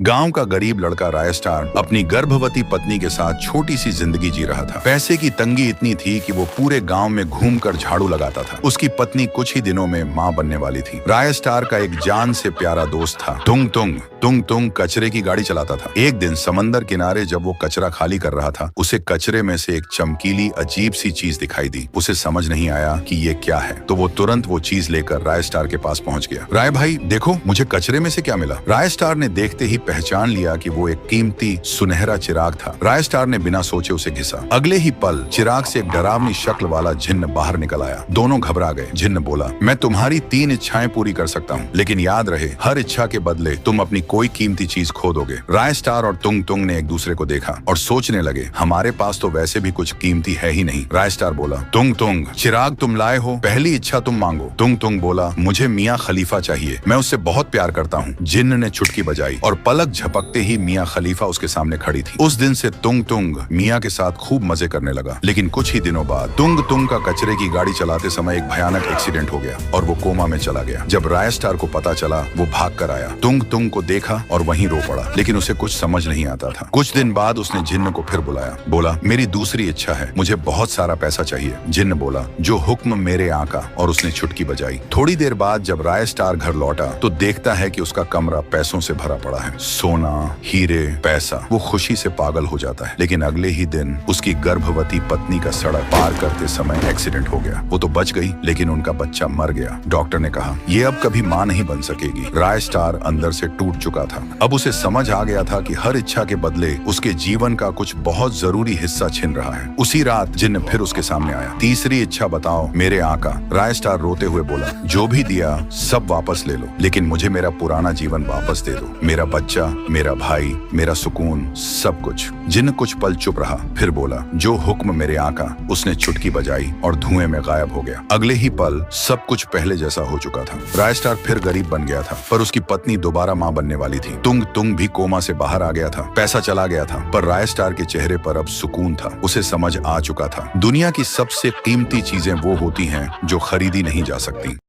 गांव का गरीब लड़का राय स्टार अपनी गर्भवती पत्नी के साथ छोटी सी जिंदगी जी रहा था। पैसे की तंगी इतनी थी कि वो पूरे गांव में घूमकर झाड़ू लगाता था। उसकी पत्नी कुछ ही दिनों में मां बनने वाली थी। राय स्टार का एक जान से प्यारा दोस्त था, तुंग तुंग। तुंग तुंग कचरे की गाड़ी चलाता था। एक दिन समंदर किनारे जब वो कचरा खाली कर रहा था, उसे कचरे में से एक चमकीली अजीब सी चीज दिखाई दी। उसे समझ नहीं आया कि ये क्या है, तो वो तुरंत वो चीज लेकर राय स्टार के पास पहुंच गया। राय भाई देखो, मुझे कचरे में से क्या मिला। राय स्टार ने देखते ही पहचान लिया कि वो एक कीमती सुनहरा चिराग था। राय स्टार ने बिना सोचे उसे घिसा। अगले ही पल चिराग से एक डरावनी शक्ल वाला जिन्न बाहर निकल आया। दोनों घबरा गए। जिन्न बोला, मैं तुम्हारी 3 इच्छाएं पूरी कर सकता हूँ, लेकिन याद रहे हर इच्छा के बदले तुम अपनी कोई कीमती चीज खो दोगे। राय स्टार और तुंग तुंग ने एक दूसरे को देखा और सोचने लगे, हमारे पास तो वैसे भी कुछ कीमती है ही नहीं। राय स्टार बोला, तुंग तुंग चिराग तुम लाए हो, पहली इच्छा तुम मांगो। तुंग तुंग बोला, मुझे मियाँ खलीफा चाहिए, मैं उससे बहुत प्यार करता हूँ। जिन्न ने चुटकी बजाई और पलक झपकते ही मियाँ खलीफा उसके सामने खड़ी थी। उस दिन से तुंग तुंग मियाँ के साथ खूब मजे करने लगा। लेकिन कुछ ही दिनों बाद तुंग तुंग का कचरे की गाड़ी चलाते समय एक भयानक एक्सीडेंट हो गया और वो कोमा में चला गया। जब राय स्टार को पता चला, वो भाग कर आया। तुंग तुंग को देखा और वहीं रो पड़ा, लेकिन उसे कुछ समझ नहीं आता था। कुछ दिन बाद उसने जिन्न को फिर बुलाया। बोला, मेरी दूसरी इच्छा है, मुझे बहुत सारा पैसा चाहिए। जिन्न बोला, जो हुक्म मेरे आका, और उसने चुटकी बजाई। थोड़ी देर बाद जब राय स्टार घर लौटा तो देखता है कि उसका कमरा पैसों से भरा पड़ा है, सोना, हीरे, पैसा। वो खुशी से पागल हो जाता है। लेकिन अगले ही दिन उसकी गर्भवती पत्नी का सड़क पार करते समय एक्सीडेंट हो गया। वो तो बच गई, लेकिन उनका बच्चा मर गया। डॉक्टर ने कहा, ये अब कभी मां नहीं बन सकेगी। राय स्टार अंदर से टूट चुका था। अब उसे समझ आ गया था कि हर इच्छा के बदले उसके जीवन का कुछ बहुत जरूरी हिस्सा छिन रहा है। उसी रात जिन्न फिर उसके सामने आया। तीसरी इच्छा बताओ मेरे आका। राय स्टार रोते हुए बोला, जो भी दिया सब वापस ले लो, लेकिन मुझे मेरा पुराना जीवन वापस दे दो। मेरा बच्चा, मेरा भाई, मेरा सुकून, सब कुछ। जिन्न कुछ पल चुप रहा, फिर बोला, जो हुक्म मेरे आका। उसने चुटकी बजाई और धुएं में गायब हो गया। अगले ही पल सब कुछ पहले जैसा हो चुका था। राय स्टार फिर गरीब बन गया था, पर उसकी पत्नी दोबारा मां बनने वाली थी। तुंग तुंग भी कोमा से बाहर आ गया था। पैसा चला गया था, पर राय स्टार के चेहरे पर अब सुकून था। उसे समझ आ चुका था, दुनिया की सबसे कीमती चीजें वो होती हैं जो खरीदी नहीं जा सकती।